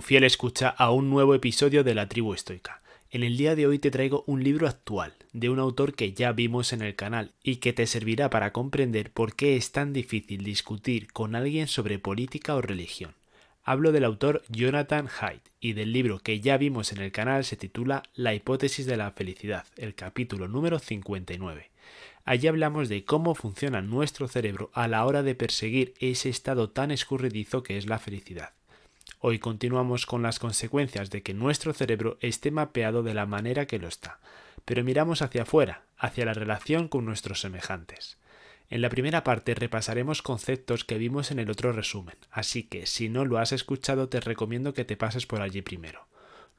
fiel escucha a un nuevo episodio de La Tribu Estoica. En el día de hoy te traigo un libro actual, de un autor que ya vimos en el canal y que te servirá para comprender por qué es tan difícil discutir con alguien sobre política o religión. Hablo del autor Jonathan Haidt y del libro que ya vimos en el canal se titula La hipótesis de la felicidad, el capítulo número 59. Allí hablamos de cómo funciona nuestro cerebro a la hora de perseguir ese estado tan escurridizo que es la felicidad. Hoy continuamos con las consecuencias de que nuestro cerebro esté mapeado de la manera que lo está, pero miramos hacia afuera, hacia la relación con nuestros semejantes. En la primera parte repasaremos conceptos que vimos en el otro resumen, así que si no lo has escuchado te recomiendo que te pases por allí primero.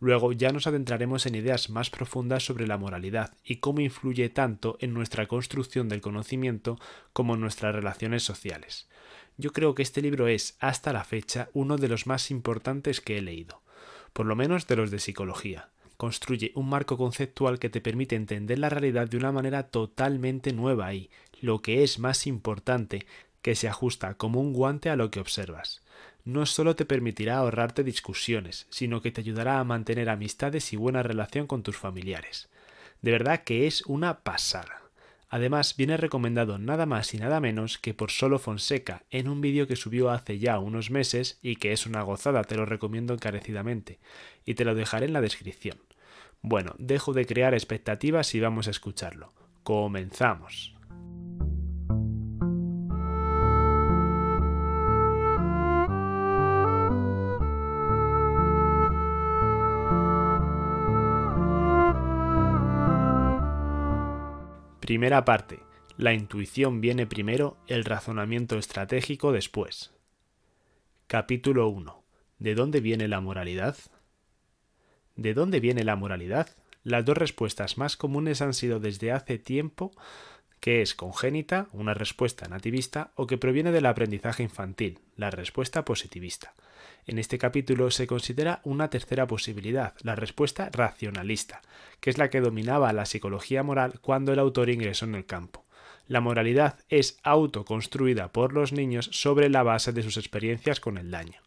Luego ya nos adentraremos en ideas más profundas sobre la moralidad y cómo influye tanto en nuestra construcción del conocimiento como en nuestras relaciones sociales. Yo creo que este libro es, hasta la fecha, uno de los más importantes que he leído, por lo menos de los de psicología. Construye un marco conceptual que te permite entender la realidad de una manera totalmente nueva y, lo que es más importante, que se ajusta como un guante a lo que observas. No solo te permitirá ahorrarte discusiones, sino que te ayudará a mantener amistades y buena relación con tus familiares. De verdad que es una pasada. Además, viene recomendado nada más y nada menos que por Solo Fonseca en un vídeo que subió hace ya unos meses y que es una gozada, te lo recomiendo encarecidamente, y te lo dejaré en la descripción. Bueno, dejo de crear expectativas y vamos a escucharlo. ¡Comenzamos! Primera parte. La intuición viene primero, el razonamiento estratégico después. Capítulo 1. ¿De dónde viene la moralidad? ¿De dónde viene la moralidad? Las dos respuestas más comunes han sido desde hace tiempo que es congénita, una respuesta nativista, o que proviene del aprendizaje infantil, la respuesta positivista. En este capítulo se considera una tercera posibilidad, la respuesta racionalista, que es la que dominaba la psicología moral cuando el autor ingresó en el campo. La moralidad es autoconstruida por los niños sobre la base de sus experiencias con el daño.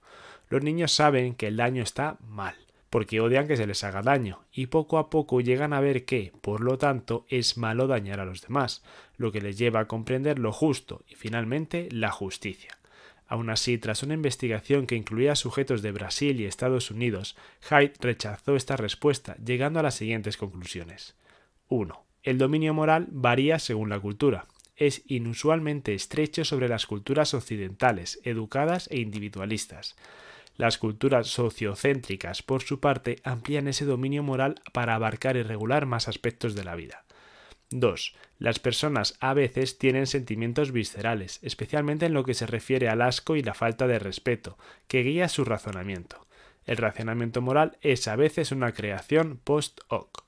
Los niños saben que el daño está mal, porque odian que se les haga daño, y poco a poco llegan a ver que, por lo tanto, es malo dañar a los demás, lo que les lleva a comprender lo justo y, finalmente, la justicia. Aún así, tras una investigación que incluía sujetos de Brasil y Estados Unidos, Haidt rechazó esta respuesta, llegando a las siguientes conclusiones. 1. El dominio moral varía según la cultura. Es inusualmente estrecho sobre las culturas occidentales, educadas e individualistas. Las culturas sociocéntricas, por su parte, amplían ese dominio moral para abarcar y regular más aspectos de la vida. 2. Las personas a veces tienen sentimientos viscerales, especialmente en lo que se refiere al asco y la falta de respeto, que guía su razonamiento. El razonamiento moral es a veces una creación post hoc.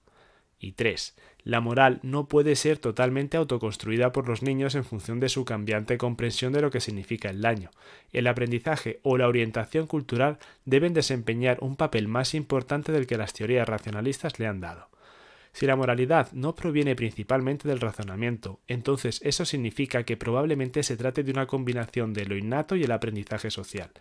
Y 3. La moral no puede ser totalmente autoconstruida por los niños en función de su cambiante comprensión de lo que significa el daño. El aprendizaje o la orientación cultural deben desempeñar un papel más importante del que las teorías racionalistas le han dado. Si la moralidad no proviene principalmente del razonamiento, entonces eso significa que probablemente se trate de una combinación de lo innato y el aprendizaje social.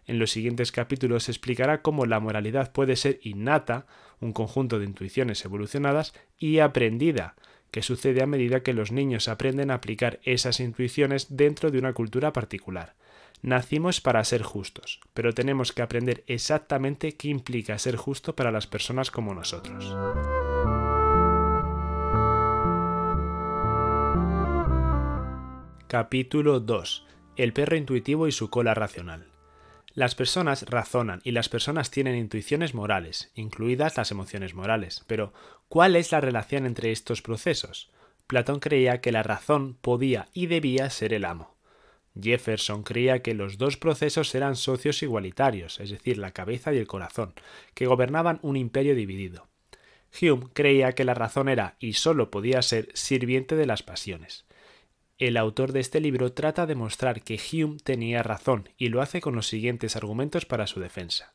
En los siguientes capítulos se explicará cómo la moralidad puede ser innata, un conjunto de intuiciones evolucionadas, y aprendida, que sucede a medida que los niños aprenden a aplicar esas intuiciones dentro de una cultura particular. Nacimos para ser justos, pero tenemos que aprender exactamente qué implica ser justo para las personas como nosotros. Capítulo 2. El perro intuitivo y su cola racional. Las personas razonan y las personas tienen intuiciones morales, incluidas las emociones morales. Pero, ¿cuál es la relación entre estos procesos? Platón creía que la razón podía y debía ser el amo. Jefferson creía que los dos procesos eran socios igualitarios, es decir, la cabeza y el corazón, que gobernaban un imperio dividido. Hume creía que la razón era, y sólo podía ser, sirviente de las pasiones. El autor de este libro trata de mostrar que Hume tenía razón y lo hace con los siguientes argumentos para su defensa.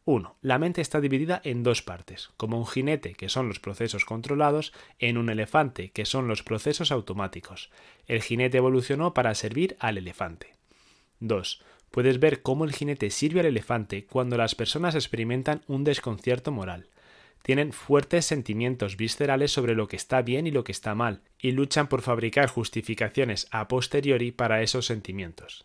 1. La mente está dividida en dos partes, como un jinete, que son los procesos controlados, en un elefante, que son los procesos automáticos. El jinete evolucionó para servir al elefante. 2. Puedes ver cómo el jinete sirve al elefante cuando las personas experimentan un desconcierto moral. Tienen fuertes sentimientos viscerales sobre lo que está bien y lo que está mal, y luchan por fabricar justificaciones a posteriori para esos sentimientos.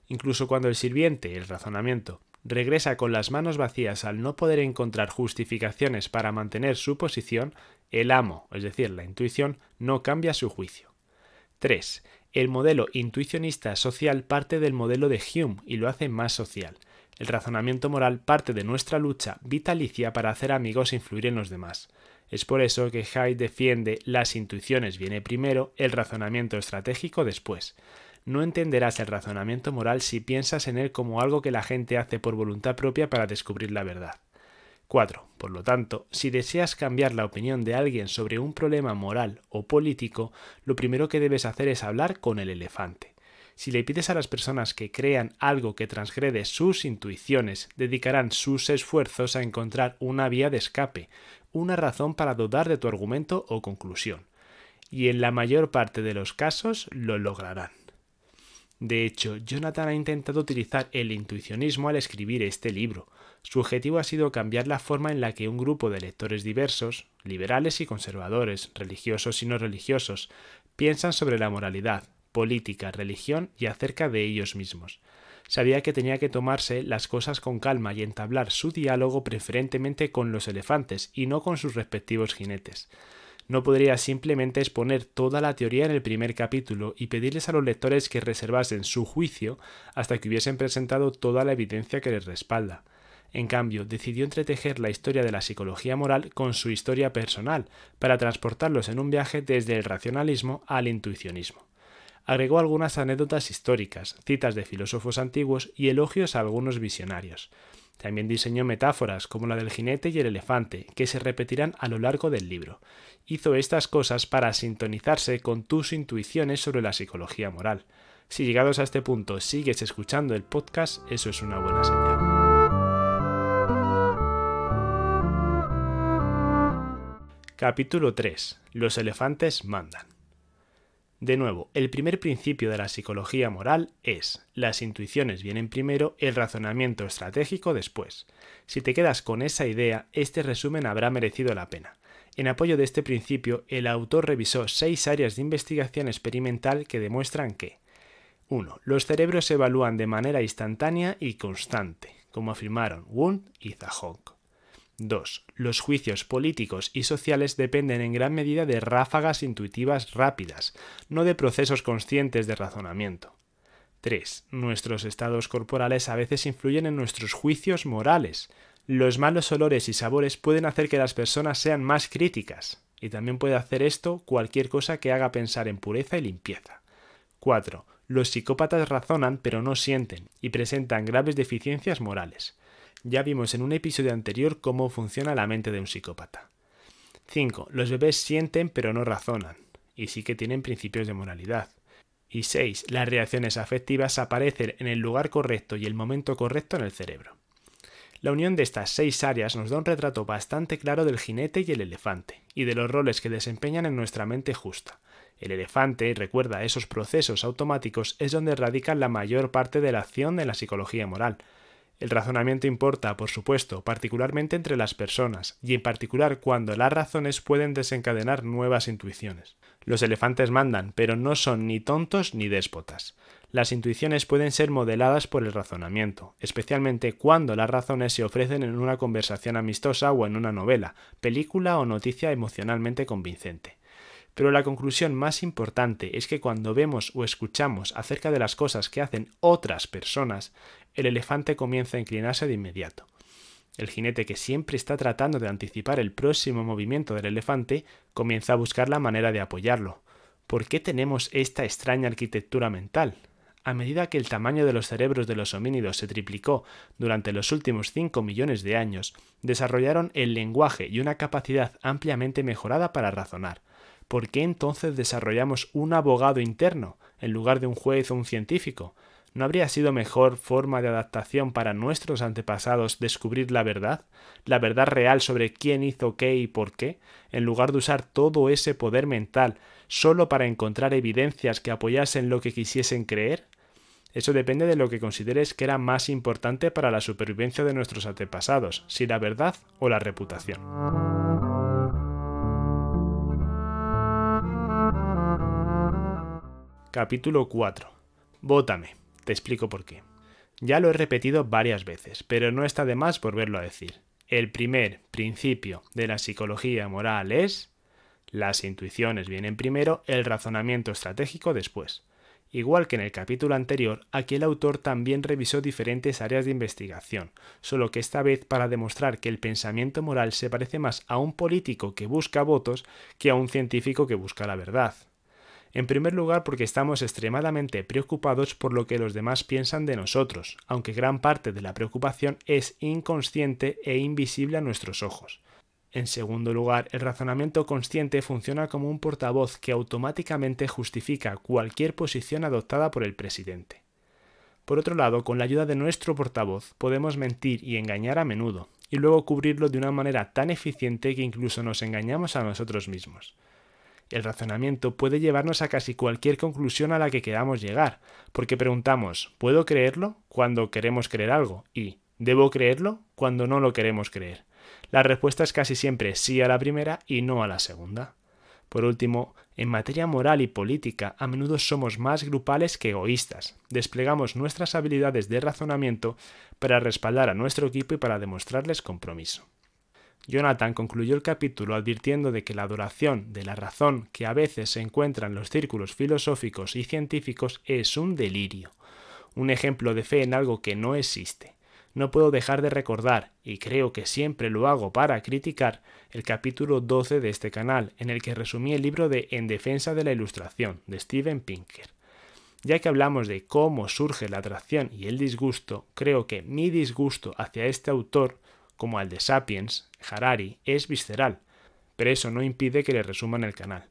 Incluso cuando el sirviente, el razonamiento, regresa con las manos vacías al no poder encontrar justificaciones para mantener su posición, el amo, es decir, la intuición, no cambia su juicio. 3. El modelo intuicionista social parte del modelo de Hume y lo hace más social. El razonamiento moral parte de nuestra lucha vitalicia para hacer amigos e influir en los demás. Es por eso que Hyde defiende las intuiciones viene primero, el razonamiento estratégico después. No entenderás el razonamiento moral si piensas en él como algo que la gente hace por voluntad propia para descubrir la verdad. 4. Por lo tanto, si deseas cambiar la opinión de alguien sobre un problema moral o político, lo primero que debes hacer es hablar con el elefante. Si le pides a las personas que crean algo que transgrede sus intuiciones, dedicarán sus esfuerzos a encontrar una vía de escape, una razón para dudar de tu argumento o conclusión. Y en la mayor parte de los casos lo lograrán. De hecho, Jonathan ha intentado utilizar el intuicionismo al escribir este libro. Su objetivo ha sido cambiar la forma en la que un grupo de lectores diversos, liberales y conservadores, religiosos y no religiosos, piensan sobre la moralidad, política, religión y acerca de ellos mismos. Sabía que tenía que tomarse las cosas con calma y entablar su diálogo preferentemente con los elefantes y no con sus respectivos jinetes. No podría simplemente exponer toda la teoría en el primer capítulo y pedirles a los lectores que reservasen su juicio hasta que hubiesen presentado toda la evidencia que les respalda. En cambio, decidió entretejer la historia de la psicología moral con su historia personal, para transportarlos en un viaje desde el racionalismo al intuicionismo. Agregó algunas anécdotas históricas, citas de filósofos antiguos y elogios a algunos visionarios. También diseñó metáforas como la del jinete y el elefante, que se repetirán a lo largo del libro. Hizo estas cosas para sintonizarse con tus intuiciones sobre la psicología moral. Si llegados a este punto sigues escuchando el podcast, eso es una buena señal. Capítulo 3. Los elefantes mandan. De nuevo, el primer principio de la psicología moral es: las intuiciones vienen primero, el razonamiento estratégico después. Si te quedas con esa idea, este resumen habrá merecido la pena. En apoyo de este principio, el autor revisó 6 áreas de investigación experimental que demuestran que 1. Los cerebros se evalúan de manera instantánea y constante, como afirmaron Wundt y Zahong. 2. Los juicios políticos y sociales dependen en gran medida de ráfagas intuitivas rápidas, no de procesos conscientes de razonamiento. 3. Nuestros estados corporales a veces influyen en nuestros juicios morales. Los malos olores y sabores pueden hacer que las personas sean más críticas, y también puede hacer esto cualquier cosa que haga pensar en pureza y limpieza. 4. Los psicópatas razonan pero no sienten, y presentan graves deficiencias morales. Ya vimos en un episodio anterior cómo funciona la mente de un psicópata. 5. Los bebés sienten pero no razonan, y sí que tienen principios de moralidad. Y 6. Las reacciones afectivas aparecen en el lugar correcto y el momento correcto en el cerebro. La unión de estas 6 áreas nos da un retrato bastante claro del jinete y el elefante, y de los roles que desempeñan en nuestra mente justa. El elefante, recuerda, esos procesos automáticos es donde radica la mayor parte de la acción de la psicología moral. El razonamiento importa, por supuesto, particularmente entre las personas, y en particular cuando las razones pueden desencadenar nuevas intuiciones. Los elefantes mandan, pero no son ni tontos ni déspotas. Las intuiciones pueden ser modeladas por el razonamiento, especialmente cuando las razones se ofrecen en una conversación amistosa o en una novela, película o noticia emocionalmente convincente. Pero la conclusión más importante es que cuando vemos o escuchamos acerca de las cosas que hacen otras personas, el elefante comienza a inclinarse de inmediato. El jinete, que siempre está tratando de anticipar el próximo movimiento del elefante, comienza a buscar la manera de apoyarlo. ¿Por qué tenemos esta extraña arquitectura mental? A medida que el tamaño de los cerebros de los homínidos se triplicó durante los últimos 5 millones de años, desarrollaron el lenguaje y una capacidad ampliamente mejorada para razonar. ¿Por qué entonces desarrollamos un abogado interno en lugar de un juez o un científico? ¿No habría sido mejor forma de adaptación para nuestros antepasados descubrir la verdad real sobre quién hizo qué y por qué, en lugar de usar todo ese poder mental solo para encontrar evidencias que apoyasen lo que quisiesen creer? Eso depende de lo que consideres que era más importante para la supervivencia de nuestros antepasados, si la verdad o la reputación. Capítulo 4. Vótame. Te explico por qué. Ya lo he repetido varias veces, pero no está de más volverlo a decir. El primer principio de la psicología moral es: las intuiciones vienen primero, el razonamiento estratégico después. Igual que en el capítulo anterior, aquí el autor también revisó diferentes áreas de investigación, solo que esta vez para demostrar que el pensamiento moral se parece más a un político que busca votos que a un científico que busca la verdad. En primer lugar, porque estamos extremadamente preocupados por lo que los demás piensan de nosotros, aunque gran parte de la preocupación es inconsciente e invisible a nuestros ojos. En segundo lugar, el razonamiento consciente funciona como un portavoz que automáticamente justifica cualquier posición adoptada por el presidente. Por otro lado, con la ayuda de nuestro portavoz podemos mentir y engañar a menudo, y luego cubrirlo de una manera tan eficiente que incluso nos engañamos a nosotros mismos. El razonamiento puede llevarnos a casi cualquier conclusión a la que queramos llegar, porque preguntamos ¿puedo creerlo? Cuando queremos creer algo, y ¿debo creerlo? Cuando no lo queremos creer. La respuesta es casi siempre sí a la primera y no a la segunda. Por último, en materia moral y política, a menudo somos más grupales que egoístas. Desplegamos nuestras habilidades de razonamiento para respaldar a nuestro equipo y para demostrarles compromiso. Jonathan concluyó el capítulo advirtiendo de que la adoración de la razón que a veces se encuentra en los círculos filosóficos y científicos es un delirio, un ejemplo de fe en algo que no existe. No puedo dejar de recordar, y creo que siempre lo hago para criticar, el capítulo 12 de este canal, en el que resumí el libro de En defensa de la ilustración, de Steven Pinker. Ya que hablamos de cómo surge la atracción y el disgusto, creo que mi disgusto hacia este autor, como al de Sapiens, Harari, es visceral, pero eso no impide que le resuman el canal.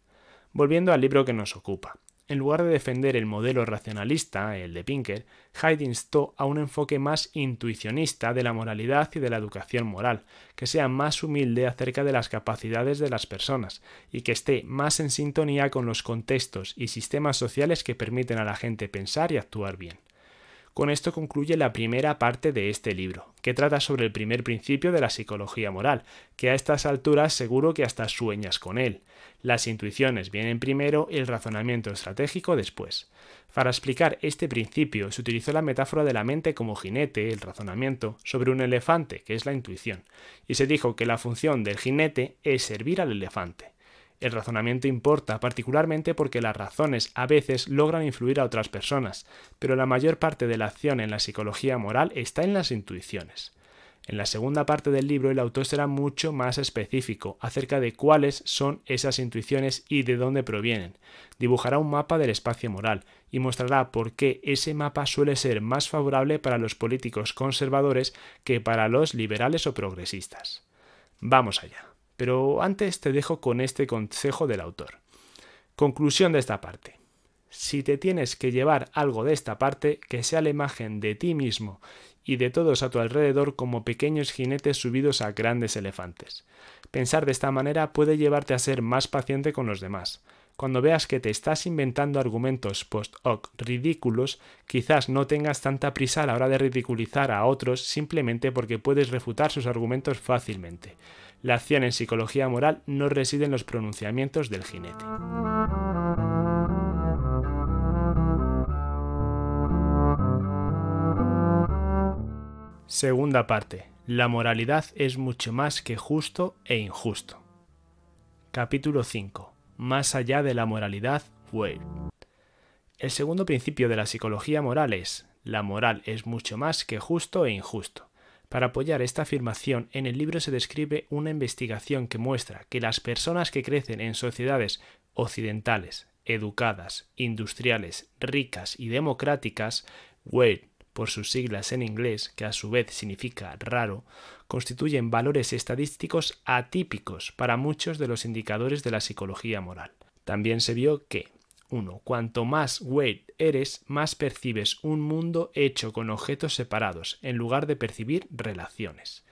Volviendo al libro que nos ocupa. En lugar de defender el modelo racionalista, el de Pinker, Hyde instó a un enfoque más intuicionista de la moralidad y de la educación moral, que sea más humilde acerca de las capacidades de las personas y que esté más en sintonía con los contextos y sistemas sociales que permiten a la gente pensar y actuar bien. Con esto concluye la primera parte de este libro, que trata sobre el primer principio de la psicología moral, que a estas alturas seguro que hasta sueñas con él. Las intuiciones vienen primero y el razonamiento estratégico después. Para explicar este principio se utilizó la metáfora de la mente como jinete, el razonamiento, sobre un elefante, que es la intuición, y se dijo que la función del jinete es servir al elefante. El razonamiento importa, particularmente porque las razones a veces logran influir a otras personas, pero la mayor parte de la acción en la psicología moral está en las intuiciones. En la segunda parte del libro el autor será mucho más específico acerca de cuáles son esas intuiciones y de dónde provienen. Dibujará un mapa del espacio moral y mostrará por qué ese mapa suele ser más favorable para los políticos conservadores que para los liberales o progresistas. Vamos allá. Pero antes te dejo con este consejo del autor. Conclusión de esta parte. Si te tienes que llevar algo de esta parte, que sea la imagen de ti mismo y de todos a tu alrededor como pequeños jinetes subidos a grandes elefantes. Pensar de esta manera puede llevarte a ser más paciente con los demás. Cuando veas que te estás inventando argumentos post hoc ridículos, quizás no tengas tanta prisa a la hora de ridiculizar a otros simplemente porque puedes refutar sus argumentos fácilmente. La acción en psicología moral no reside en los pronunciamientos del jinete. Segunda parte. La moralidad es mucho más que justo e injusto. Capítulo 5. Más allá de la moralidad, Wade. El segundo principio de la psicología moral es: la moral es mucho más que justo e injusto. Para apoyar esta afirmación, en el libro se describe una investigación que muestra que las personas que crecen en sociedades occidentales, educadas, industriales, ricas y democráticas, Wade, por sus siglas en inglés, que a su vez significa raro, constituyen valores estadísticos atípicos para muchos de los indicadores de la psicología moral. También se vio que 1. Cuanto más Wade eres, más percibes un mundo hecho con objetos separados, en lugar de percibir relaciones.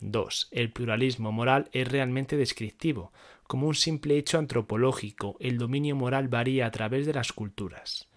2. El pluralismo moral es realmente descriptivo. Como un simple hecho antropológico, el dominio moral varía a través de las culturas.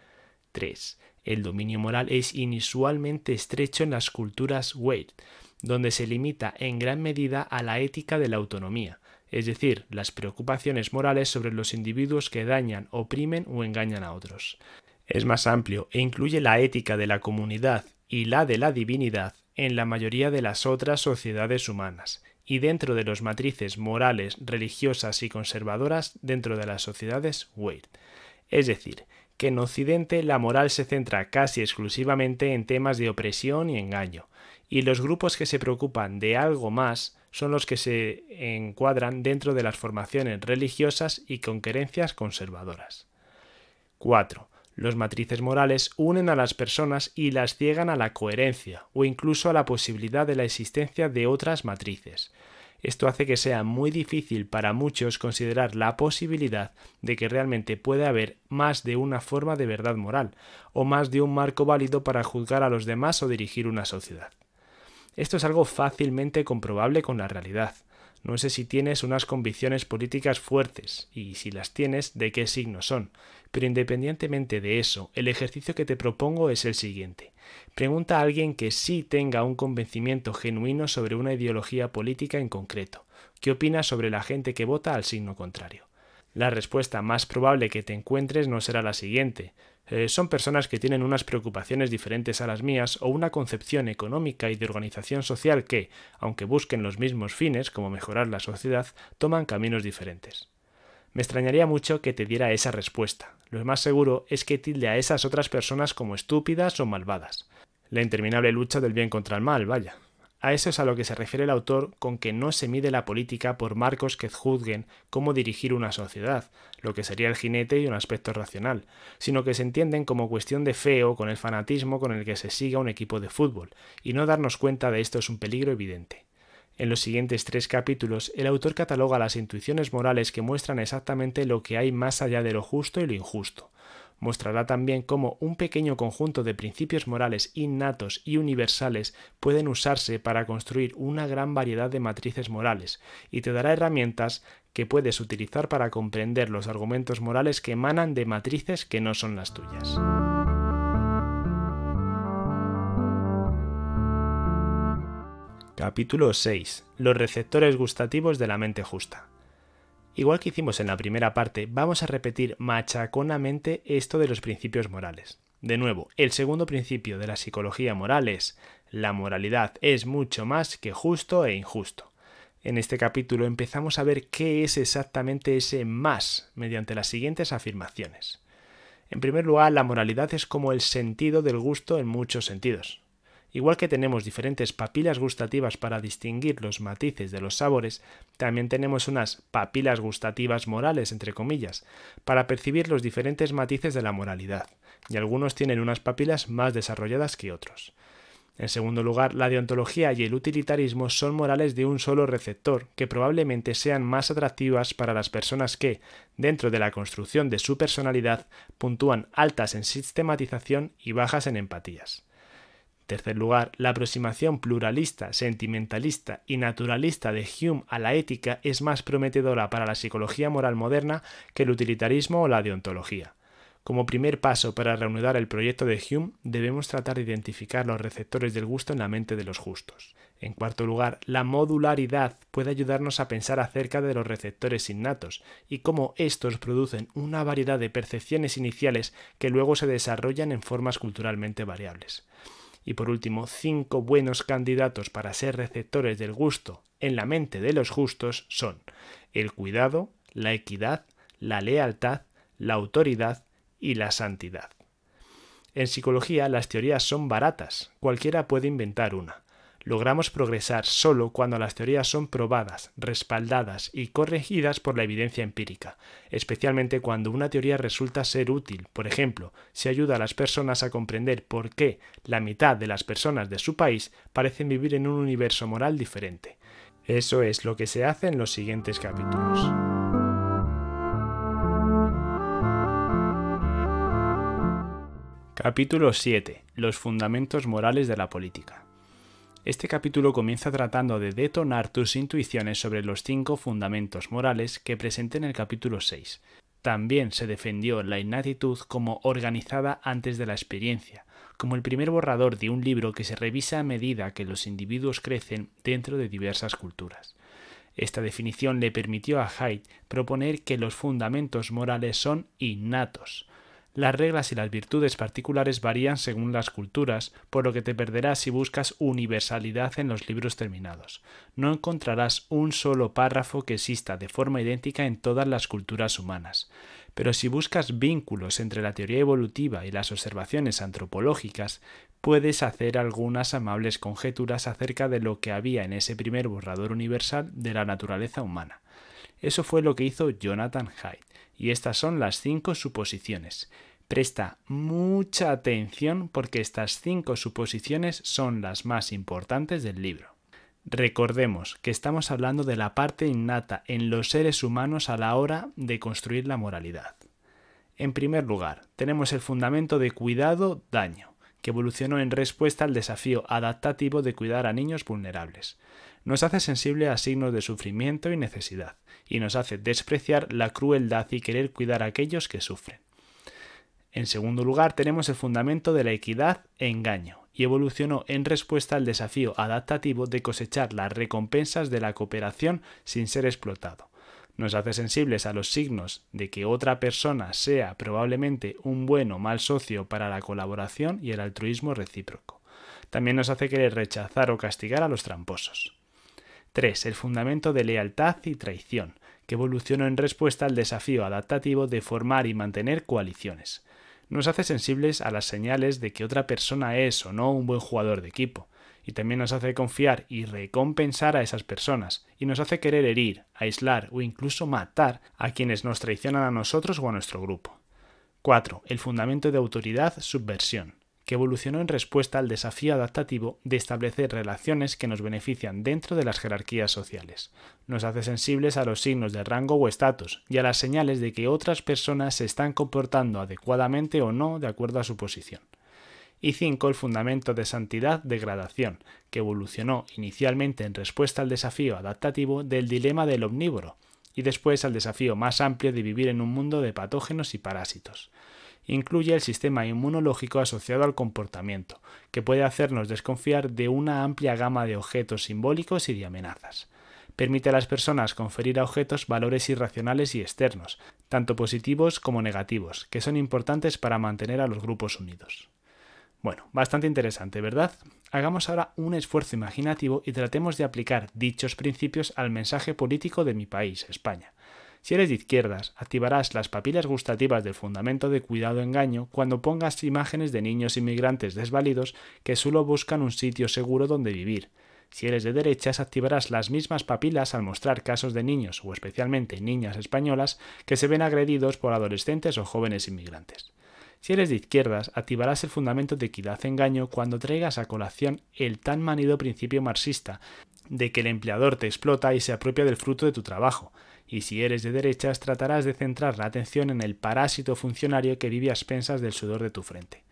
3. El dominio moral es inusualmente estrecho en las culturas Wade, donde se limita en gran medida a la ética de la autonomía, es decir, las preocupaciones morales sobre los individuos que dañan, oprimen o engañan a otros. Es más amplio e incluye la ética de la comunidad y la de la divinidad en la mayoría de las otras sociedades humanas, y dentro de las matrices morales, religiosas y conservadoras dentro de las sociedades Wade. Es decir, que en Occidente la moral se centra casi exclusivamente en temas de opresión y engaño, y los grupos que se preocupan de algo más son los que se encuadran dentro de las formaciones religiosas y con creencias conservadoras. 4. Los matrices morales unen a las personas y las ciegan a la coherencia o incluso a la posibilidad de la existencia de otras matrices. Esto hace que sea muy difícil para muchos considerar la posibilidad de que realmente puede haber más de una forma de verdad moral, o más de un marco válido para juzgar a los demás o dirigir una sociedad. Esto es algo fácilmente comprobable con la realidad. No sé si tienes unas convicciones políticas fuertes, y si las tienes, de qué signo son. Pero independientemente de eso, el ejercicio que te propongo es el siguiente. Pregunta a alguien que sí tenga un convencimiento genuino sobre una ideología política en concreto. ¿Qué opina sobre la gente que vota al signo contrario? La respuesta más probable que te encuentres no será la siguiente. Son personas que tienen unas preocupaciones diferentes a las mías o una concepción económica y de organización social que, aunque busquen los mismos fines, como mejorar la sociedad, toman caminos diferentes. Me extrañaría mucho que te diera esa respuesta. Lo más seguro es que tilde a esas otras personas como estúpidas o malvadas. La interminable lucha del bien contra el mal, vaya. A eso es a lo que se refiere el autor con que no se mide la política por marcos que juzguen cómo dirigir una sociedad, lo que sería el jinete y un aspecto racional, sino que se entienden como cuestión de fe o con el fanatismo con el que se siga un equipo de fútbol, y no darnos cuenta de esto es un peligro evidente. En los siguientes 3 capítulos, el autor cataloga las intuiciones morales que muestran exactamente lo que hay más allá de lo justo y lo injusto. Mostrará también cómo un pequeño conjunto de principios morales innatos y universales pueden usarse para construir una gran variedad de matrices morales, y te dará herramientas que puedes utilizar para comprender los argumentos morales que emanan de matrices que no son las tuyas. Capítulo 6. Los receptores gustativos de la mente justa. Igual que hicimos en la primera parte, vamos a repetir machaconamente esto de los principios morales. De nuevo, el segundo principio de la psicología moral es: la moralidad es mucho más que justo e injusto. En este capítulo empezamos a ver qué es exactamente ese más mediante las siguientes afirmaciones. En primer lugar, la moralidad es como el sentido del gusto en muchos sentidos. Igual que tenemos diferentes papilas gustativas para distinguir los matices de los sabores, también tenemos unas papilas gustativas morales, entre comillas, para percibir los diferentes matices de la moralidad, y algunos tienen unas papilas más desarrolladas que otros. En segundo lugar, la deontología y el utilitarismo son morales de un solo receptor, que probablemente sean más atractivas para las personas que, dentro de la construcción de su personalidad, puntúan altas en sistematización y bajas en empatías. En tercer lugar, la aproximación pluralista, sentimentalista y naturalista de Hume a la ética es más prometedora para la psicología moral moderna que el utilitarismo o la deontología. Como primer paso para reanudar el proyecto de Hume, debemos tratar de identificar los receptores del gusto en la mente de los justos. En cuarto lugar, la modularidad puede ayudarnos a pensar acerca de los receptores innatos y cómo estos producen una variedad de percepciones iniciales que luego se desarrollan en formas culturalmente variables. Y por último, 5 buenos candidatos para ser receptores del gusto en la mente de los justos son el cuidado, la equidad, la lealtad, la autoridad y la santidad. En psicología las teorías son baratas, cualquiera puede inventar una. Logramos progresar solo cuando las teorías son probadas, respaldadas y corregidas por la evidencia empírica, especialmente cuando una teoría resulta ser útil. Por ejemplo, si ayuda a las personas a comprender por qué la mitad de las personas de su país parecen vivir en un universo moral diferente. Eso es lo que se hace en los siguientes capítulos. Capítulo 7. Los fundamentos morales de la política. Este capítulo comienza tratando de detonar tus intuiciones sobre los 5 fundamentos morales que presenté en el capítulo 6. También se defendió la inactitud como organizada antes de la experiencia, como el primer borrador de un libro que se revisa a medida que los individuos crecen dentro de diversas culturas. Esta definición le permitió a Haidt proponer que los fundamentos morales son innatos. Las reglas y las virtudes particulares varían según las culturas, por lo que te perderás si buscas universalidad en los libros terminados. No encontrarás un solo párrafo que exista de forma idéntica en todas las culturas humanas. Pero si buscas vínculos entre la teoría evolutiva y las observaciones antropológicas, puedes hacer algunas amables conjeturas acerca de lo que había en ese primer borrador universal de la naturaleza humana. Eso fue lo que hizo Jonathan Haidt, y estas son las 5 suposiciones. Presta mucha atención porque estas 5 suposiciones son las más importantes del libro. Recordemos que estamos hablando de la parte innata en los seres humanos a la hora de construir la moralidad. En primer lugar, tenemos el fundamento de cuidado-daño, que evolucionó en respuesta al desafío adaptativo de cuidar a niños vulnerables. Nos hace sensible a signos de sufrimiento y necesidad, y nos hace despreciar la crueldad y querer cuidar a aquellos que sufren. En segundo lugar, tenemos el fundamento de la equidad-engaño, y evolucionó en respuesta al desafío adaptativo de cosechar las recompensas de la cooperación sin ser explotado. Nos hace sensibles a los signos de que otra persona sea probablemente un buen o mal socio para la colaboración y el altruismo recíproco. También nos hace querer rechazar o castigar a los tramposos. 3. El fundamento de lealtad y traición, que evolucionó en respuesta al desafío adaptativo de formar y mantener coaliciones. Nos hace sensibles a las señales de que otra persona es o no un buen jugador de equipo, y también nos hace confiar y recompensar a esas personas, y nos hace querer herir, aislar o incluso matar a quienes nos traicionan a nosotros o a nuestro grupo. 4. El fundamento de autoridad-subversión, que evolucionó en respuesta al desafío adaptativo de establecer relaciones que nos benefician dentro de las jerarquías sociales. Nos hace sensibles a los signos de rango o estatus y a las señales de que otras personas se están comportando adecuadamente o no de acuerdo a su posición. Y 5. El fundamento de santidad-degradación, que evolucionó inicialmente en respuesta al desafío adaptativo del dilema del omnívoro y después al desafío más amplio de vivir en un mundo de patógenos y parásitos. Incluye el sistema inmunológico asociado al comportamiento, que puede hacernos desconfiar de una amplia gama de objetos simbólicos y de amenazas. Permite a las personas conferir a objetos valores irracionales y externos, tanto positivos como negativos, que son importantes para mantener a los grupos unidos. Bueno, bastante interesante, ¿verdad? Hagamos ahora un esfuerzo imaginativo y tratemos de aplicar dichos principios al mensaje político de mi país, España. Si eres de izquierdas, activarás las papilas gustativas del fundamento de cuidado-engaño cuando pongas imágenes de niños inmigrantes desvalidos que solo buscan un sitio seguro donde vivir. Si eres de derechas, activarás las mismas papilas al mostrar casos de niños, o especialmente niñas españolas, que se ven agredidos por adolescentes o jóvenes inmigrantes. Si eres de izquierdas, activarás el fundamento de equidad-engaño cuando traigas a colación el tan manido principio marxista de que el empleador te explota y se apropia del fruto de tu trabajo. Y si eres de derechas, tratarás de centrar la atención en el parásito funcionario que vive a expensas del sudor de tu frente.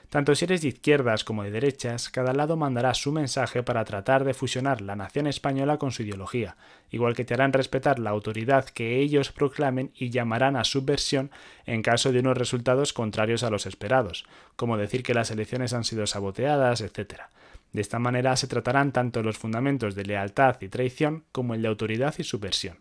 Tanto si eres de izquierdas como de derechas, cada lado mandará su mensaje para tratar de fusionar la nación española con su ideología, igual que te harán respetar la autoridad que ellos proclamen y llamarán a subversión en caso de unos resultados contrarios a los esperados, como decir que las elecciones han sido saboteadas, etc. De esta manera se tratarán tanto los fundamentos de lealtad y traición como el de autoridad y subversión.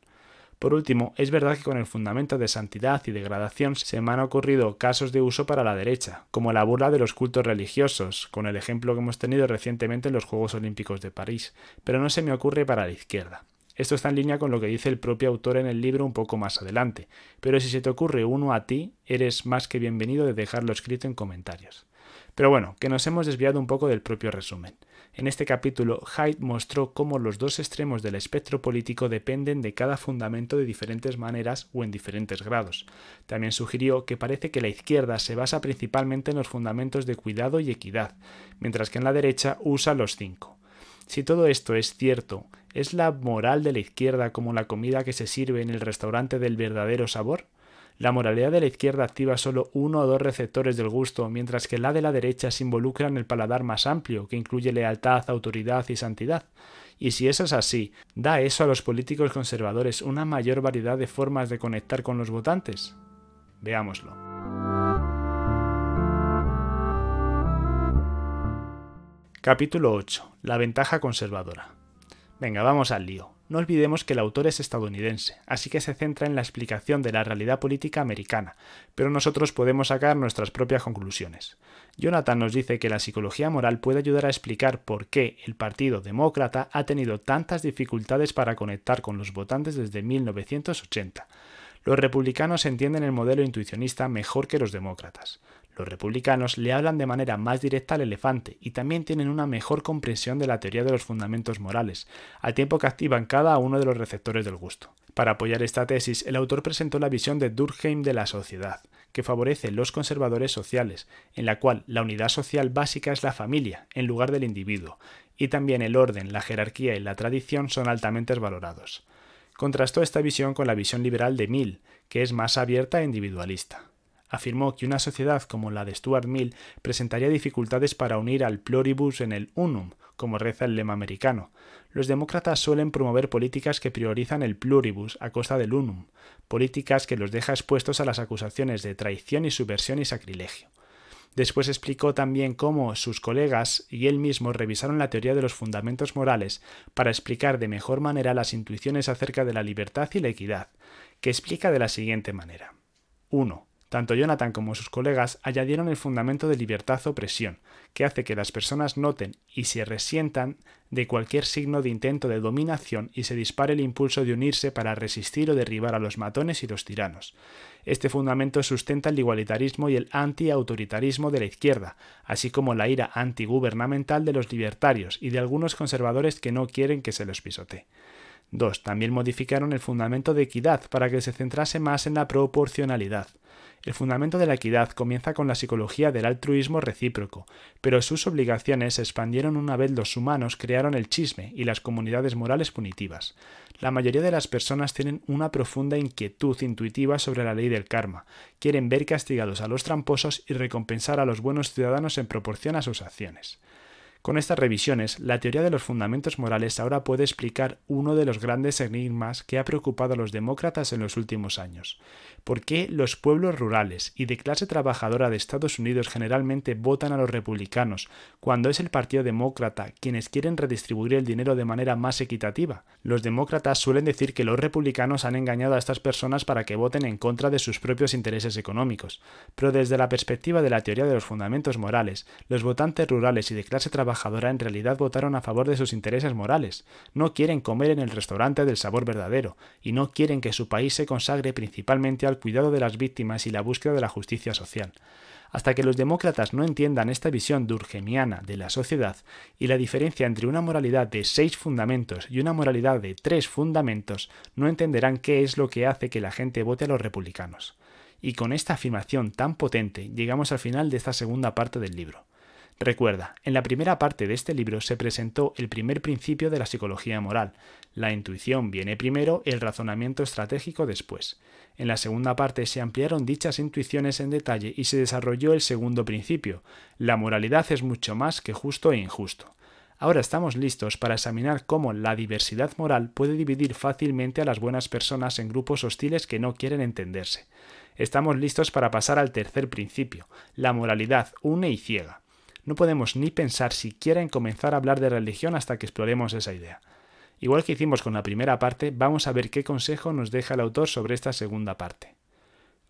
Por último, es verdad que con el fundamento de santidad y degradación se me han ocurrido casos de uso para la derecha, como la burla de los cultos religiosos, con el ejemplo que hemos tenido recientemente en los Juegos Olímpicos de París, pero no se me ocurre para la izquierda. Esto está en línea con lo que dice el propio autor en el libro un poco más adelante, pero si se te ocurre uno a ti, eres más que bienvenido de dejarlo escrito en comentarios. Pero bueno, que nos hemos desviado un poco del propio resumen. En este capítulo, Haidt mostró cómo los dos extremos del espectro político dependen de cada fundamento de diferentes maneras o en diferentes grados. También sugirió que parece que la izquierda se basa principalmente en los fundamentos de cuidado y equidad, mientras que en la derecha usa los 5. Si todo esto es cierto, ¿es la moral de la izquierda como la comida que se sirve en el restaurante del verdadero sabor? La moralidad de la izquierda activa solo 1 o 2 receptores del gusto, mientras que la de la derecha se involucra en el paladar más amplio, que incluye lealtad, autoridad y santidad. Y si eso es así, ¿da eso a los políticos conservadores una mayor variedad de formas de conectar con los votantes? Veámoslo. Capítulo 8. La ventaja conservadora. Venga, vamos al lío. No olvidemos que el autor es estadounidense, así que se centra en la explicación de la realidad política americana, pero nosotros podemos sacar nuestras propias conclusiones. Jonathan nos dice que la psicología moral puede ayudar a explicar por qué el Partido Demócrata ha tenido tantas dificultades para conectar con los votantes desde 1980. Los republicanos entienden el modelo intuicionista mejor que los demócratas. Los republicanos le hablan de manera más directa al elefante y también tienen una mejor comprensión de la teoría de los fundamentos morales, al tiempo que activan cada uno de los receptores del gusto. Para apoyar esta tesis, el autor presentó la visión de Durkheim de la sociedad, que favorece los conservadores sociales, en la cual la unidad social básica es la familia, en lugar del individuo, y también el orden, la jerarquía y la tradición son altamente valorados. Contrastó esta visión con la visión liberal de Mill, que es más abierta e individualista. Afirmó que una sociedad como la de Stuart Mill presentaría dificultades para unir al pluribus en el unum, como reza el lema americano. Los demócratas suelen promover políticas que priorizan el pluribus a costa del unum, políticas que los deja expuestos a las acusaciones de traición y subversión y sacrilegio. Después explicó también cómo sus colegas y él mismo revisaron la teoría de los fundamentos morales para explicar de mejor manera las intuiciones acerca de la libertad y la equidad, que explica de la siguiente manera. 1. Tanto Jonathan como sus colegas añadieron el fundamento de libertad-opresión, que hace que las personas noten y se resientan de cualquier signo de intento de dominación y se dispare el impulso de unirse para resistir o derribar a los matones y los tiranos. Este fundamento sustenta el igualitarismo y el anti-autoritarismo de la izquierda, así como la ira antigubernamental de los libertarios y de algunos conservadores que no quieren que se los pisotee. 2. También modificaron el fundamento de equidad para que se centrase más en la proporcionalidad. El fundamento de la equidad comienza con la psicología del altruismo recíproco, pero sus obligaciones se expandieron una vez los humanos crearon el chisme y las comunidades morales punitivas. La mayoría de las personas tienen una profunda inquietud intuitiva sobre la ley del karma, quieren ver castigados a los tramposos y recompensar a los buenos ciudadanos en proporción a sus acciones. Con estas revisiones, la teoría de los fundamentos morales ahora puede explicar uno de los grandes enigmas que ha preocupado a los demócratas en los últimos años. ¿Por qué los pueblos rurales y de clase trabajadora de Estados Unidos generalmente votan a los republicanos cuando es el Partido Demócrata quienes quieren redistribuir el dinero de manera más equitativa? Los demócratas suelen decir que los republicanos han engañado a estas personas para que voten en contra de sus propios intereses económicos, pero desde la perspectiva de la teoría de los fundamentos morales, los votantes rurales y de clase trabajadora en realidad votaron a favor de sus intereses morales. No quieren comer en el restaurante del sabor verdadero, y no quieren que su país se consagre principalmente al cuidado de las víctimas y la búsqueda de la justicia social. Hasta que los demócratas no entiendan esta visión durkheimiana de la sociedad y la diferencia entre una moralidad de 6 fundamentos y una moralidad de 3 fundamentos, no entenderán qué es lo que hace que la gente vote a los republicanos. Y con esta afirmación tan potente llegamos al final de esta segunda parte del libro. Recuerda, en la primera parte de este libro se presentó el primer principio de la psicología moral. La intuición viene primero, el razonamiento estratégico después. En la segunda parte se ampliaron dichas intuiciones en detalle y se desarrolló el segundo principio. La moralidad es mucho más que justo e injusto. Ahora estamos listos para examinar cómo la diversidad moral puede dividir fácilmente a las buenas personas en grupos hostiles que no quieren entenderse. Estamos listos para pasar al tercer principio. La moralidad une y ciega. No podemos ni pensar siquiera en comenzar a hablar de religión hasta que exploremos esa idea. Igual que hicimos con la primera parte, vamos a ver qué consejo nos deja el autor sobre esta segunda parte.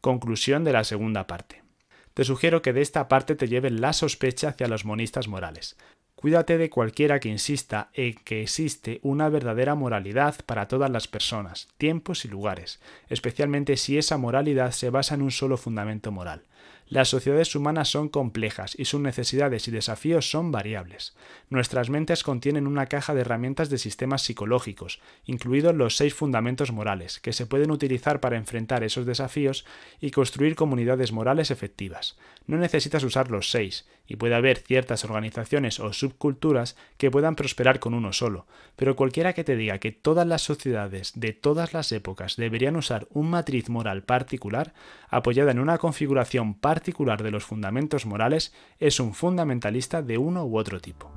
Conclusión de la segunda parte. Te sugiero que de esta parte te lleven la sospecha hacia los monistas morales. Cuídate de cualquiera que insista en que existe una verdadera moralidad para todas las personas, tiempos y lugares, especialmente si esa moralidad se basa en un solo fundamento moral. Las sociedades humanas son complejas y sus necesidades y desafíos son variables. Nuestras mentes contienen una caja de herramientas de sistemas psicológicos, incluidos los 6 fundamentos morales, que se pueden utilizar para enfrentar esos desafíos y construir comunidades morales efectivas. No necesitas usar los 6, y puede haber ciertas organizaciones o subculturas que puedan prosperar con uno solo, pero cualquiera que te diga que todas las sociedades de todas las épocas deberían usar un matriz moral particular, apoyada en una configuración particular de los fundamentos morales, es un fundamentalista de uno u otro tipo.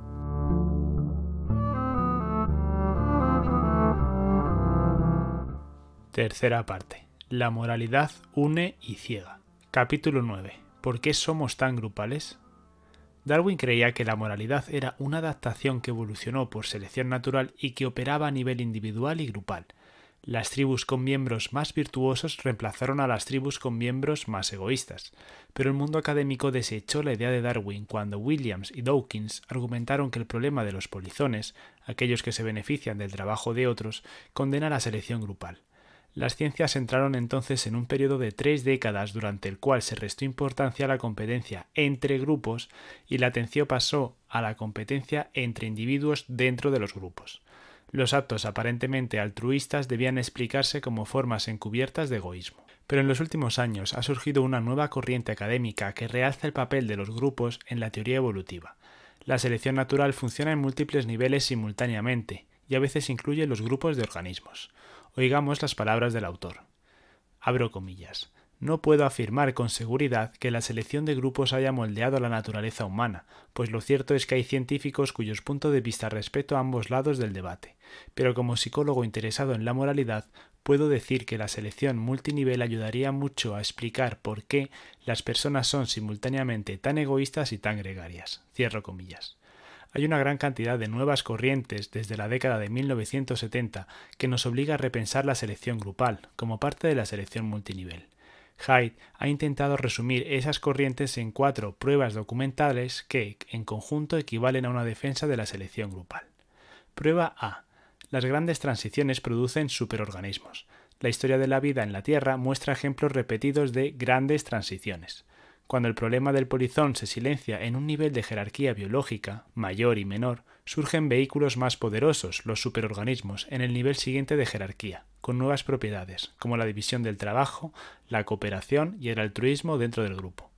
Tercera parte. La moralidad une y ciega. Capítulo 9. ¿Por qué somos tan grupales? Darwin creía que la moralidad era una adaptación que evolucionó por selección natural y que operaba a nivel individual y grupal. Las tribus con miembros más virtuosos reemplazaron a las tribus con miembros más egoístas, pero el mundo académico desechó la idea de Darwin cuando Williams y Dawkins argumentaron que el problema de los polizones, aquellos que se benefician del trabajo de otros, condena la selección grupal. Las ciencias entraron entonces en un periodo de 3 décadas durante el cual se restó importancia a la competencia entre grupos y la atención pasó a la competencia entre individuos dentro de los grupos. Los actos aparentemente altruistas debían explicarse como formas encubiertas de egoísmo. Pero en los últimos años ha surgido una nueva corriente académica que realza el papel de los grupos en la teoría evolutiva. La selección natural funciona en múltiples niveles simultáneamente y a veces incluye los grupos de organismos. Oigamos las palabras del autor. Abro comillas. No puedo afirmar con seguridad que la selección de grupos haya moldeado la naturaleza humana, pues lo cierto es que hay científicos cuyos puntos de vista respeto a ambos lados del debate. Pero como psicólogo interesado en la moralidad, puedo decir que la selección multinivel ayudaría mucho a explicar por qué las personas son simultáneamente tan egoístas y tan gregarias. Cierro comillas. Hay una gran cantidad de nuevas corrientes desde la década de 1970 que nos obliga a repensar la selección grupal, como parte de la selección multinivel. Haidt ha intentado resumir esas corrientes en 4 pruebas documentales que, en conjunto, equivalen a una defensa de la selección grupal. Prueba A. Las grandes transiciones producen superorganismos. La historia de la vida en la Tierra muestra ejemplos repetidos de grandes transiciones. Cuando el problema del polizón se silencia en un nivel de jerarquía biológica, mayor y menor, surgen vehículos más poderosos, los superorganismos, en el nivel siguiente de jerarquía, con nuevas propiedades, como la división del trabajo, la cooperación y el altruismo dentro del grupo.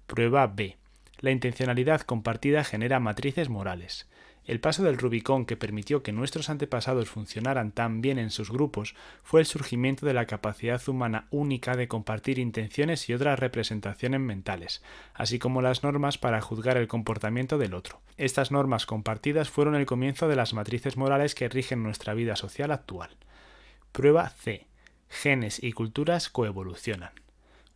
Prueba B. La intencionalidad compartida genera matrices morales. El paso del Rubicón que permitió que nuestros antepasados funcionaran tan bien en sus grupos fue el surgimiento de la capacidad humana única de compartir intenciones y otras representaciones mentales, así como las normas para juzgar el comportamiento del otro. Estas normas compartidas fueron el comienzo de las matrices morales que rigen nuestra vida social actual. Prueba C. Genes y culturas coevolucionan.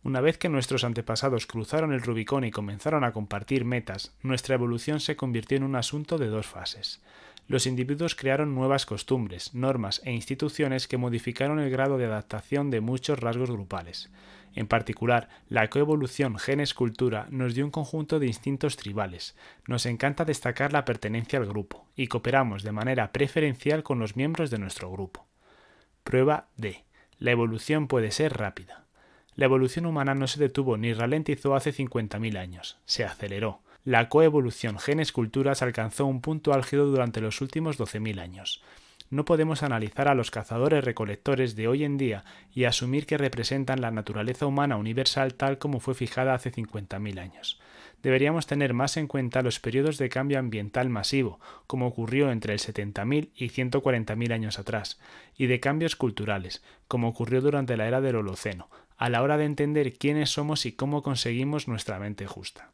Una vez que nuestros antepasados cruzaron el Rubicón y comenzaron a compartir metas, nuestra evolución se convirtió en un asunto de 2 fases. Los individuos crearon nuevas costumbres, normas e instituciones que modificaron el grado de adaptación de muchos rasgos grupales. En particular, la coevolución genes-cultura nos dio un conjunto de instintos tribales. Nos encanta destacar la pertenencia al grupo y cooperamos de manera preferencial con los miembros de nuestro grupo. Prueba D. La evolución puede ser rápida. La evolución humana no se detuvo ni ralentizó hace 50.000 años, se aceleró. La coevolución genes-culturas alcanzó un punto álgido durante los últimos 12.000 años. No podemos analizar a los cazadores-recolectores de hoy en día y asumir que representan la naturaleza humana universal tal como fue fijada hace 50.000 años. Deberíamos tener más en cuenta los periodos de cambio ambiental masivo, como ocurrió entre el 70.000 y 140.000 años atrás, y de cambios culturales, como ocurrió durante la era del Holoceno, a la hora de entender quiénes somos y cómo conseguimos nuestra mente justa.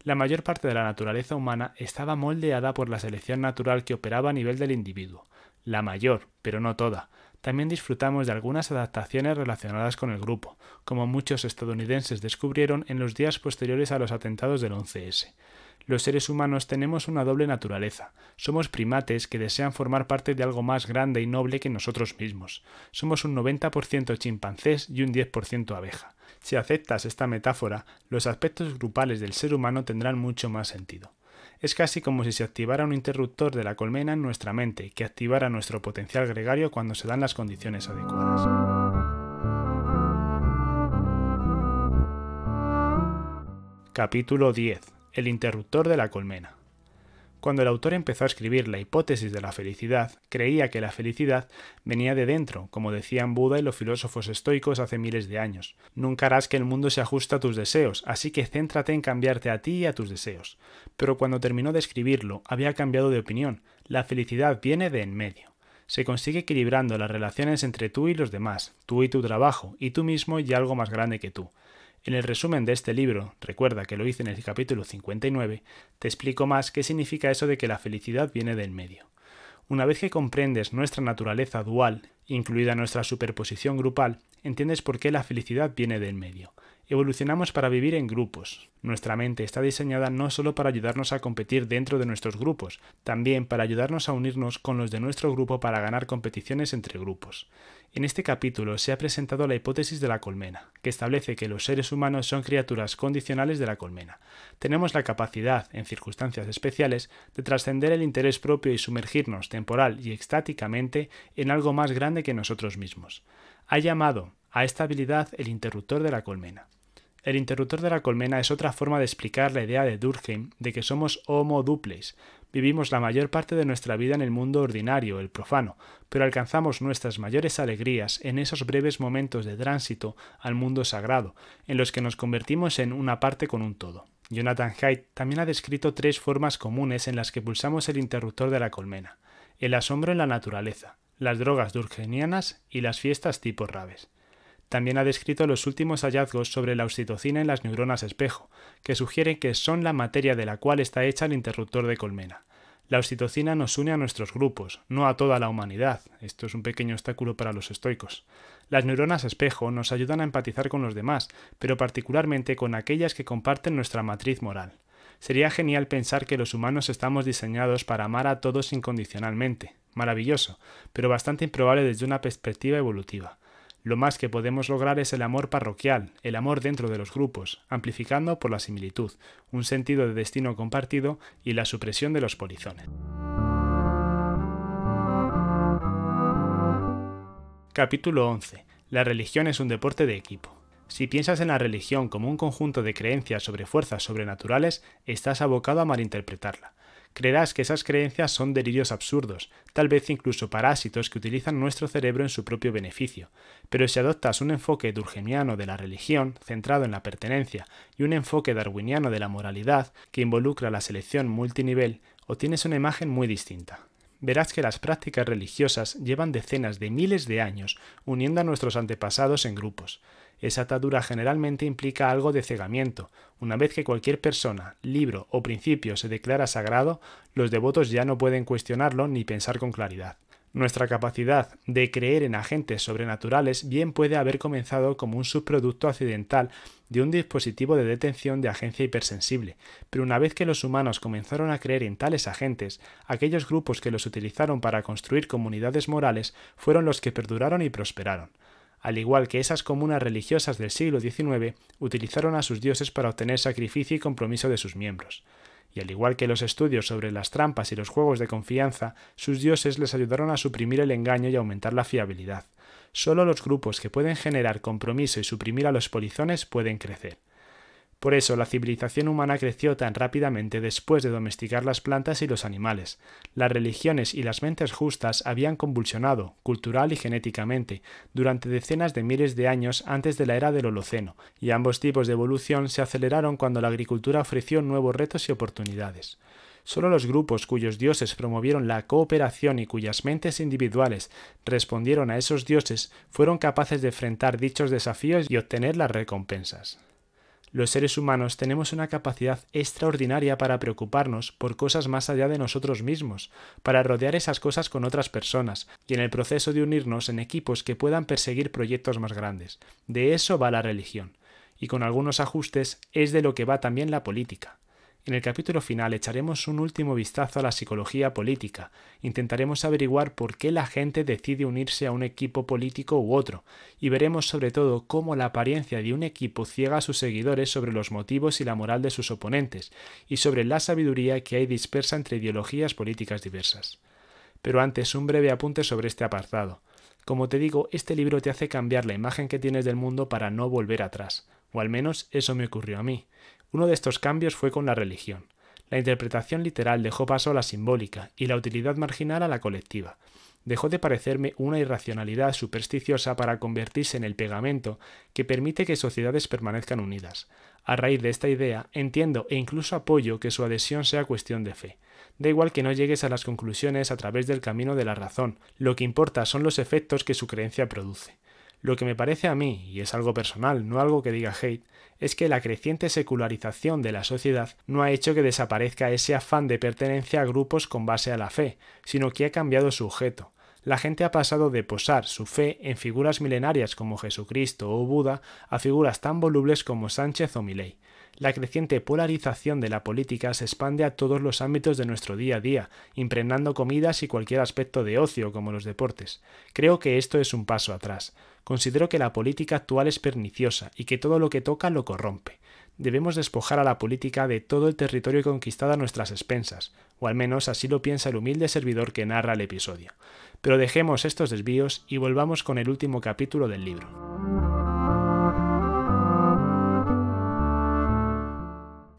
La mayor parte de la naturaleza humana estaba moldeada por la selección natural que operaba a nivel del individuo. La mayor, pero no toda. También disfrutamos de algunas adaptaciones relacionadas con el grupo, como muchos estadounidenses descubrieron en los días posteriores a los atentados del 11S. Los seres humanos tenemos una doble naturaleza. Somos primates que desean formar parte de algo más grande y noble que nosotros mismos. Somos un 90% chimpancés y un 10% abeja. Si aceptas esta metáfora, los aspectos grupales del ser humano tendrán mucho más sentido. Es casi como si se activara un interruptor de la colmena en nuestra mente, que activara nuestro potencial gregario cuando se dan las condiciones adecuadas. Capítulo 10. El interruptor de la colmena. Cuando el autor empezó a escribir la hipótesis de la felicidad, creía que la felicidad venía de dentro, como decían Buda y los filósofos estoicos hace miles de años. Nunca harás que el mundo se ajuste a tus deseos, así que céntrate en cambiarte a ti y a tus deseos. Pero cuando terminó de escribirlo, había cambiado de opinión. La felicidad viene de en medio. Se consigue equilibrando las relaciones entre tú y los demás, tú y tu trabajo, y tú mismo y algo más grande que tú. En el resumen de este libro, recuerda que lo hice en el capítulo 59, te explico más qué significa eso de que la felicidad viene del medio. Una vez que comprendes nuestra naturaleza dual, incluida nuestra superposición grupal, entiendes por qué la felicidad viene del medio. Evolucionamos para vivir en grupos. Nuestra mente está diseñada no solo para ayudarnos a competir dentro de nuestros grupos, también para ayudarnos a unirnos con los de nuestro grupo para ganar competiciones entre grupos. En este capítulo se ha presentado la hipótesis de la colmena, que establece que los seres humanos son criaturas condicionales de la colmena. Tenemos la capacidad, en circunstancias especiales, de trascender el interés propio y sumergirnos temporal y extáticamente en algo más grande que nosotros mismos. Ha llamado a esta habilidad el interruptor de la colmena. El interruptor de la colmena es otra forma de explicar la idea de Durkheim de que somos homo duplex. Vivimos la mayor parte de nuestra vida en el mundo ordinario, el profano, pero alcanzamos nuestras mayores alegrías en esos breves momentos de tránsito al mundo sagrado, en los que nos convertimos en una parte con un todo. Jonathan Haidt también ha descrito 3 formas comunes en las que pulsamos el interruptor de la colmena: el asombro en la naturaleza, las drogas durkheimianas y las fiestas tipo raves. También ha descrito los últimos hallazgos sobre la oxitocina en las neuronas espejo, que sugieren que son la materia de la cual está hecha el interruptor de colmena. La oxitocina nos une a nuestros grupos, no a toda la humanidad. Esto es un pequeño obstáculo para los estoicos. Las neuronas espejo nos ayudan a empatizar con los demás, pero particularmente con aquellas que comparten nuestra matriz moral. Sería genial pensar que los humanos estamos diseñados para amar a todos incondicionalmente. Maravilloso, pero bastante improbable desde una perspectiva evolutiva. Lo más que podemos lograr es el amor parroquial, el amor dentro de los grupos, amplificando por la similitud, un sentido de destino compartido y la supresión de los polizones. Capítulo 11. La religión es un deporte de equipo. Si piensas en la religión como un conjunto de creencias sobre fuerzas sobrenaturales, estás abocado a malinterpretarla. Creerás que esas creencias son delirios absurdos, tal vez incluso parásitos que utilizan nuestro cerebro en su propio beneficio. Pero si adoptas un enfoque durkheimiano de la religión, centrado en la pertenencia, y un enfoque darwiniano de la moralidad, que involucra la selección multinivel, obtienes una imagen muy distinta. Verás que las prácticas religiosas llevan decenas de miles de años uniendo a nuestros antepasados en grupos. Esa atadura generalmente implica algo de cegamiento. Una vez que cualquier persona, libro o principio se declara sagrado, los devotos ya no pueden cuestionarlo ni pensar con claridad. Nuestra capacidad de creer en agentes sobrenaturales bien puede haber comenzado como un subproducto accidental de un dispositivo de detención de agencia hipersensible, pero una vez que los humanos comenzaron a creer en tales agentes, aquellos grupos que los utilizaron para construir comunidades morales fueron los que perduraron y prosperaron. Al igual que esas comunas religiosas del siglo XIX utilizaron a sus dioses para obtener sacrificio y compromiso de sus miembros. Y al igual que los estudios sobre las trampas y los juegos de confianza, sus dioses les ayudaron a suprimir el engaño y aumentar la fiabilidad. Solo los grupos que pueden generar compromiso y suprimir a los polizones pueden crecer. Por eso la civilización humana creció tan rápidamente después de domesticar las plantas y los animales. Las religiones y las mentes justas habían convulsionado, cultural y genéticamente, durante decenas de miles de años antes de la era del Holoceno, y ambos tipos de evolución se aceleraron cuando la agricultura ofreció nuevos retos y oportunidades. Solo los grupos cuyos dioses promovieron la cooperación y cuyas mentes individuales respondieron a esos dioses fueron capaces de enfrentar dichos desafíos y obtener las recompensas. Los seres humanos tenemos una capacidad extraordinaria para preocuparnos por cosas más allá de nosotros mismos, para rodear esas cosas con otras personas y en el proceso de unirnos en equipos que puedan perseguir proyectos más grandes. De eso va la religión, y con algunos ajustes es de lo que va también la política. En el capítulo final echaremos un último vistazo a la psicología política, intentaremos averiguar por qué la gente decide unirse a un equipo político u otro, y veremos sobre todo cómo la apariencia de un equipo ciega a sus seguidores sobre los motivos y la moral de sus oponentes, y sobre la sabiduría que hay dispersa entre ideologías políticas diversas. Pero antes un breve apunte sobre este apartado. Como te digo, este libro te hace cambiar la imagen que tienes del mundo para no volver atrás, o al menos eso me ocurrió a mí. Uno de estos cambios fue con la religión. La interpretación literal dejó paso a la simbólica y la utilidad marginal a la colectiva. Dejó de parecerme una irracionalidad supersticiosa para convertirse en el pegamento que permite que sociedades permanezcan unidas. A raíz de esta idea, entiendo e incluso apoyo que su adhesión sea cuestión de fe. Da igual que no llegues a las conclusiones a través del camino de la razón, lo que importa son los efectos que su creencia produce. Lo que me parece a mí, y es algo personal, no algo que diga Haidt, es que la creciente secularización de la sociedad no ha hecho que desaparezca ese afán de pertenencia a grupos con base a la fe, sino que ha cambiado su objeto. La gente ha pasado de posar su fe en figuras milenarias como Jesucristo o Buda a figuras tan volubles como Sánchez o Milei. La creciente polarización de la política se expande a todos los ámbitos de nuestro día a día, impregnando comidas y cualquier aspecto de ocio como los deportes. Creo que esto es un paso atrás. Considero que la política actual es perniciosa y que todo lo que toca lo corrompe. Debemos despojar a la política de todo el territorio conquistado a nuestras expensas, o al menos así lo piensa el humilde servidor que narra el episodio. Pero dejemos estos desvíos y volvamos con el último capítulo del libro.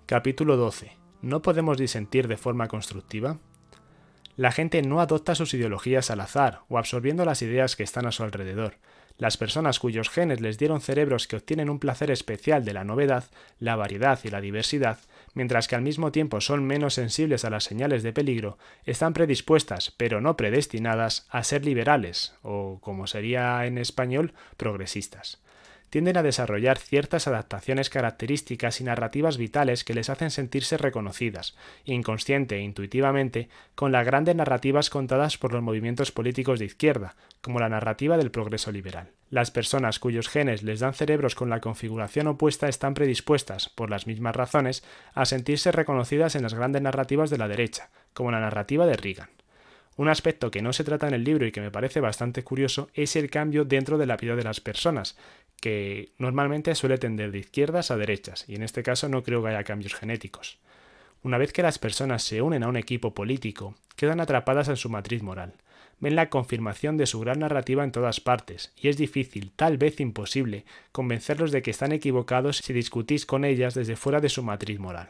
Capítulo 12. ¿No podemos disentir de forma constructiva? La gente no adopta sus ideologías al azar o absorbiendo las ideas que están a su alrededor. Las personas cuyos genes les dieron cerebros que obtienen un placer especial de la novedad, la variedad y la diversidad, mientras que al mismo tiempo son menos sensibles a las señales de peligro, están predispuestas, pero no predestinadas, a ser liberales, o como sería en español, progresistas. Tienden a desarrollar ciertas adaptaciones características y narrativas vitales que les hacen sentirse reconocidas, inconsciente e intuitivamente, con las grandes narrativas contadas por los movimientos políticos de izquierda, como la narrativa del progreso liberal. Las personas cuyos genes les dan cerebros con la configuración opuesta están predispuestas, por las mismas razones, a sentirse reconocidas en las grandes narrativas de la derecha, como la narrativa de Reagan. Un aspecto que no se trata en el libro y que me parece bastante curioso es el cambio dentro de la vida de las personas, que normalmente suele tender de izquierdas a derechas, y en este caso no creo que haya cambios genéticos. Una vez que las personas se unen a un equipo político, quedan atrapadas en su matriz moral. Ven la confirmación de su gran narrativa en todas partes, y es difícil, tal vez imposible, convencerlos de que están equivocados si discutís con ellas desde fuera de su matriz moral.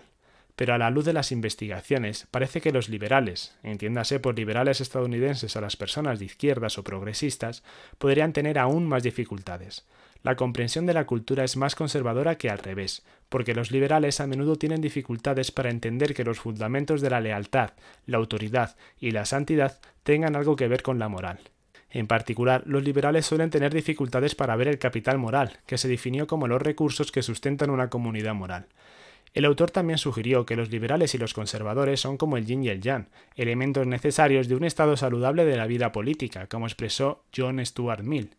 Pero a la luz de las investigaciones, parece que los liberales, entiéndase por liberales estadounidenses a las personas de izquierdas o progresistas, podrían tener aún más dificultades. La comprensión de la cultura es más conservadora que al revés, porque los liberales a menudo tienen dificultades para entender que los fundamentos de la lealtad, la autoridad y la santidad tengan algo que ver con la moral. En particular, los liberales suelen tener dificultades para ver el capital moral, que se definió como los recursos que sustentan una comunidad moral. El autor también sugirió que los liberales y los conservadores son como el yin y el yang, elementos necesarios de un estado saludable de la vida política, como expresó John Stuart Mill.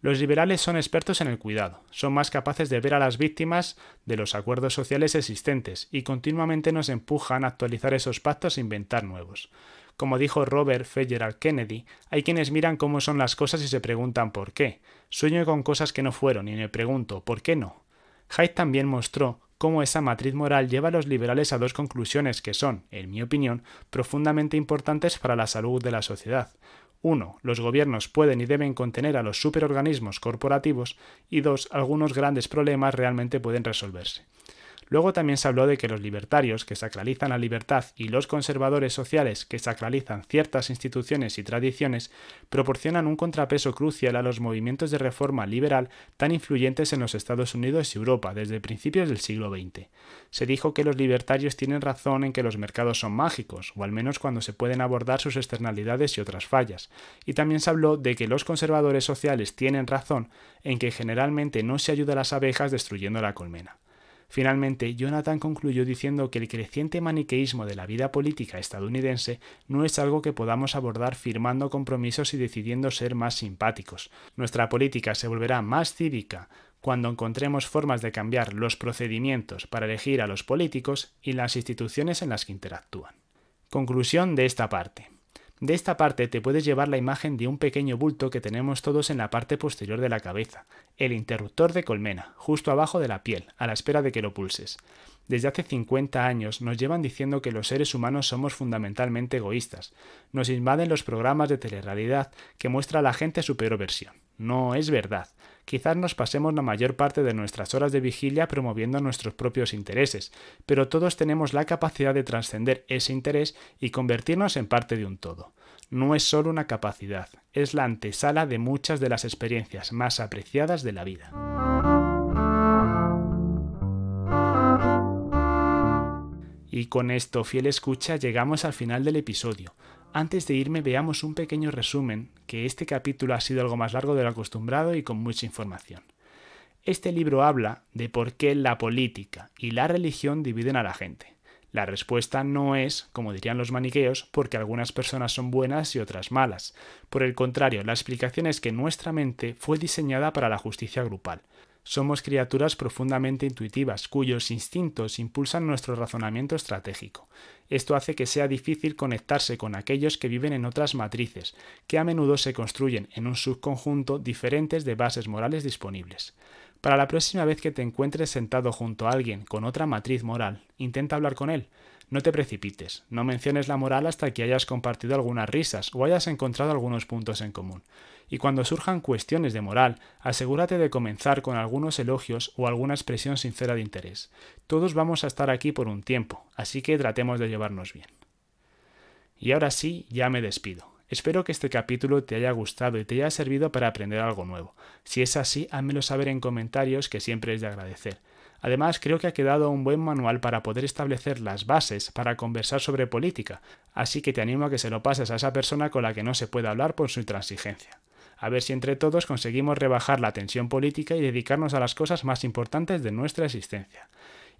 Los liberales son expertos en el cuidado, son más capaces de ver a las víctimas de los acuerdos sociales existentes y continuamente nos empujan a actualizar esos pactos e inventar nuevos. Como dijo Robert Fitzgerald Kennedy, hay quienes miran cómo son las cosas y se preguntan por qué. Sueño con cosas que no fueron y me pregunto ¿por qué no? Hyde también mostró cómo esa matriz moral lleva a los liberales a dos conclusiones que son, en mi opinión, profundamente importantes para la salud de la sociedad. 1. Los gobiernos pueden y deben contener a los superorganismos corporativos y 2. Algunos grandes problemas realmente pueden resolverse. Luego también se habló de que los libertarios, que sacralizan la libertad, y los conservadores sociales, que sacralizan ciertas instituciones y tradiciones, proporcionan un contrapeso crucial a los movimientos de reforma liberal tan influyentes en los Estados Unidos y Europa desde principios del siglo XX. Se dijo que los libertarios tienen razón en que los mercados son mágicos, o al menos cuando se pueden abordar sus externalidades y otras fallas, y también se habló de que los conservadores sociales tienen razón en que generalmente no se ayuda a las abejas destruyendo la colmena. Finalmente, Jonathan concluyó diciendo que el creciente maniqueísmo de la vida política estadounidense no es algo que podamos abordar firmando compromisos y decidiendo ser más simpáticos. Nuestra política se volverá más cívica cuando encontremos formas de cambiar los procedimientos para elegir a los políticos y las instituciones en las que interactúan. Conclusión de esta parte. De esta parte te puedes llevar la imagen de un pequeño bulto que tenemos todos en la parte posterior de la cabeza, el interruptor de colmena, justo abajo de la piel, a la espera de que lo pulses. Desde hace 50 años nos llevan diciendo que los seres humanos somos fundamentalmente egoístas. Nos invaden los programas de telerrealidad que muestra a la gente su peor versión. No es verdad. Quizás nos pasemos la mayor parte de nuestras horas de vigilia promoviendo nuestros propios intereses, pero todos tenemos la capacidad de trascender ese interés y convertirnos en parte de un todo. No es solo una capacidad, es la antesala de muchas de las experiencias más apreciadas de la vida. Y con esto, fiel escucha, llegamos al final del episodio. Antes de irme veamos un pequeño resumen, que este capítulo ha sido algo más largo de lo acostumbrado y con mucha información. Este libro habla de por qué la política y la religión dividen a la gente. La respuesta no es, como dirían los maniqueos, porque algunas personas son buenas y otras malas. Por el contrario, la explicación es que nuestra mente fue diseñada para la justicia grupal. Somos criaturas profundamente intuitivas, cuyos instintos impulsan nuestro razonamiento estratégico. Esto hace que sea difícil conectarse con aquellos que viven en otras matrices, que a menudo se construyen en un subconjunto diferentes de bases morales disponibles. Para la próxima vez que te encuentres sentado junto a alguien con otra matriz moral, intenta hablar con él. No te precipites, no menciones la moral hasta que hayas compartido algunas risas o hayas encontrado algunos puntos en común. Y cuando surjan cuestiones de moral, asegúrate de comenzar con algunos elogios o alguna expresión sincera de interés. Todos vamos a estar aquí por un tiempo, así que tratemos de llevarnos bien. Y ahora sí, ya me despido. Espero que este capítulo te haya gustado y te haya servido para aprender algo nuevo. Si es así, házmelo saber en comentarios, que siempre es de agradecer. Además, creo que ha quedado un buen manual para poder establecer las bases para conversar sobre política, así que te animo a que se lo pases a esa persona con la que no se puede hablar por su intransigencia. A ver si entre todos conseguimos rebajar la tensión política y dedicarnos a las cosas más importantes de nuestra existencia.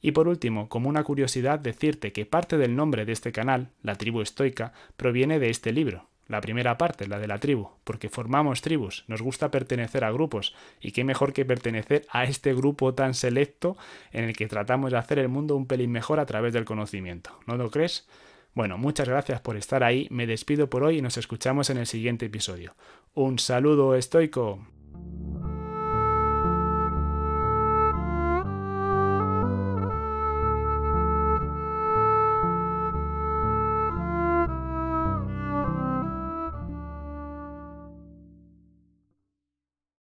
Y por último, como una curiosidad, decirte que parte del nombre de este canal, La Tribu Estoica, proviene de este libro. La primera parte, la de la tribu, porque formamos tribus, nos gusta pertenecer a grupos, y qué mejor que pertenecer a este grupo tan selecto en el que tratamos de hacer el mundo un pelín mejor a través del conocimiento. ¿No lo crees? Bueno, muchas gracias por estar ahí, me despido por hoy y nos escuchamos en el siguiente episodio. ¡Un saludo estoico!